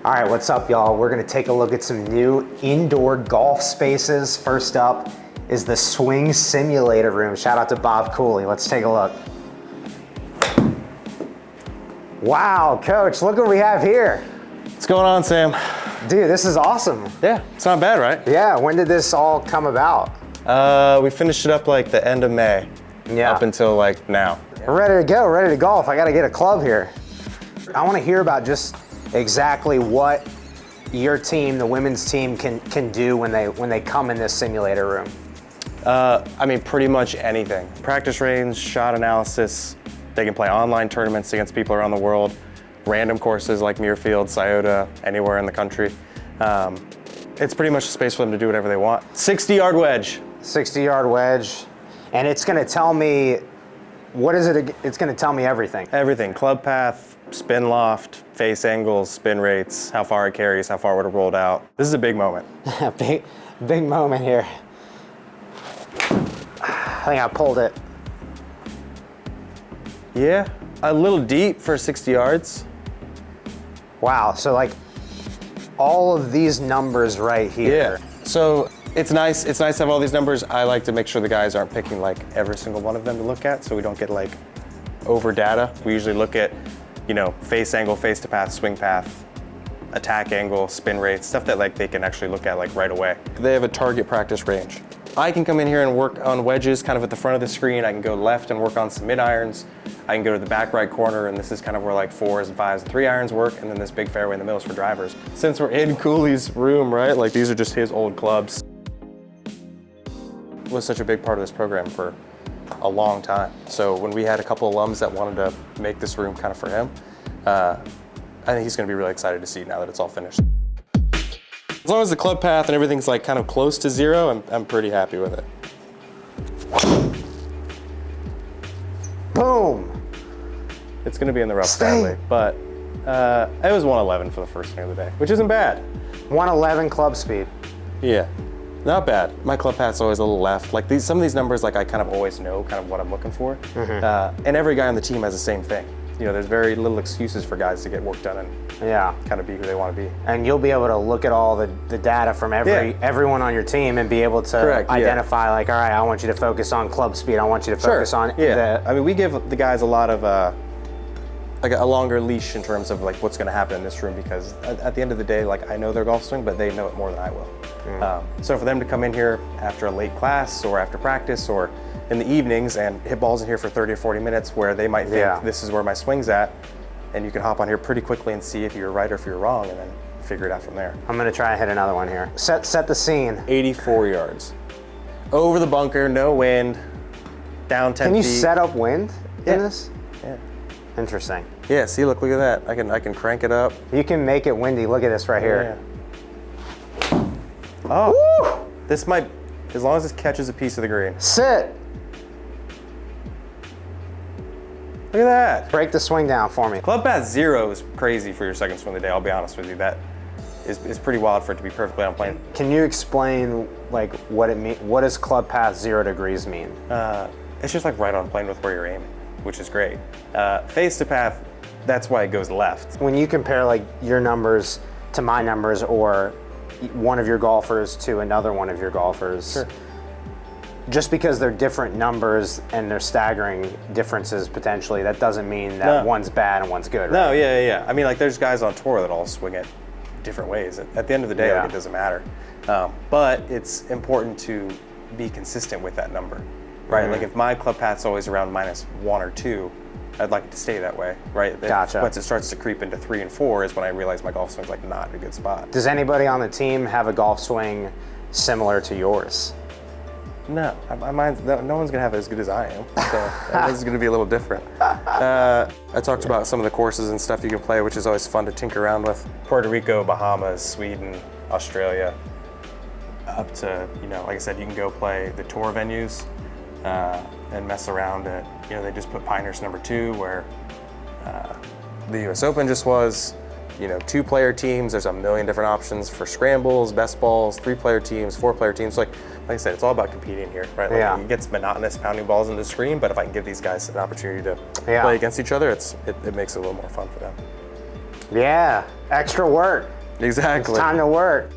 All right, what's up, y'all? We're gonna take a look at some new indoor golf spaces. First up is the Swing Simulator Room. Shout out to Bob Cooley. Let's take a look. Wow, Coach, look what we have here. What's going on, Sam? Dude, this is awesome. Yeah, it's not bad, right? Yeah, when did this all come about? We finished it up like the end of May. Yeah. Up until like now. We're ready to go, ready to golf. I gotta get a club here. I wanna hear about just exactly what your team, the women's team, can do when they come in this simulator room. I mean, pretty much anything. Practice range, shot analysis. They can play online tournaments against people around the world. Random courses like Muirfield, Scioto, anywhere in the country. It's pretty much a space for them to do whatever they want. 60-yard wedge. 60-yard wedge. And it's gonna tell me, what is it? It's gonna tell me everything. Everything, club path, spin loft, face angles, spin rates, how far it carries, how far it would have rolled out. This is a big moment. big moment here. I think I pulled it. Yeah, a little deep for 60 yards. Wow, so like all of these numbers right here. Yeah, so it's nice to have all these numbers. I like to make sure the guys aren't picking like every single one of them to look at so we don't get like over data. We usually look at, you know, face angle, face to path, swing path, attack angle, spin rate, stuff that like they can actually look at like right away. They have a target practice range. I can come in here and work on wedges kind of at the front of the screen. I can go left and work on some mid irons. I can go to the back right corner, and this is kind of where like 4s and 5s and 3 irons work, and then this big fairway in the middle is for drivers. Since we're in Cooley's room, right, like these are just his old clubs. It was such a big part of this program for a long time. So when we had a couple alums that wanted to make this room kind of for him, I think he's gonna be really excited to see now that it's all finished. As long as the club path and everything's like kind of close to zero, I'm pretty happy with it. Boom. It's gonna be in the rough sadly, but it was 111 for the first swing of the day, which isn't bad. 111 club speed. Yeah, not bad. My club path's always a little left. Like some of these numbers, like I kind of always know kind of what I'm looking for. And every guy on the team has the same thing. You know, there's very little excuses for guys to get work done and kind of be who they want to be. And you'll be able to look at all the data from everyone on your team and be able to identify like, all right, I want you to focus on club speed. I want you to focus on I mean, we give the guys a lot of like a longer leash in terms of like what's going to happen in this room, because at the end of the day, like I know their golf swing, but they know it more than I will. So for them to come in here after a late class or after practice or in the evenings and hit balls in here for 30 or 40 minutes where they might think this is where my swing's at, and you can hop on here pretty quickly and see if you're right or if you're wrong and then figure it out from there. I'm gonna try and hit another one here. Set the scene. 84 yards. Over the bunker, no wind, down 10 feet. Can you set up wind in this? Yeah. Interesting. Yeah, see, look at that. I can crank it up. You can make it windy. Look at this right here. Oh, woo! This might, as long as this catches a piece of the green. Sit. Look at that. Break the swing down for me. Club path 0 is crazy for your second swing of the day, I'll be honest with you. That is pretty wild for it to be perfectly on plane. Can you explain like what it mean? What does club path 0 degrees mean? It's just like right on plane with where you're aiming, which is great. Face to path, that's why it goes left. When you compare like your numbers to my numbers or one of your golfers to another one of your golfers, just because they're different numbers and they're staggering differences potentially, that doesn't mean that one's bad and one's good, right? No, yeah. I mean, like there's guys on tour that all swing it different ways. At the end of the day, like, it doesn't matter. But it's important to be consistent with that number, right? Like if my club path's always around -1 or 2, I'd like it to stay that way, right? Gotcha. Once it starts to creep into 3 and 4 is when I realize my golf swing's like not a good spot. Does anybody on the team have a golf swing similar to yours? No, no one's gonna have it as good as I am, so this is gonna be a little different. I talked about some of the courses and stuff you can play, which is always fun to tinker around with. Puerto Rico, Bahamas, Sweden, Australia, up to, you know, like I said, you can go play the tour venues and mess around at, you know, they just put Pinehurst #2 where the US Open just was. You know, 2-player teams, there's a million different options for scrambles, best balls, 3-player teams, 4-player teams. Like I said, it's all about competing here, right? Like it gets monotonous pounding balls into the screen, but if I can give these guys an opportunity to play against each other, it makes it a little more fun for them. Yeah, extra work. Exactly. It's time to work.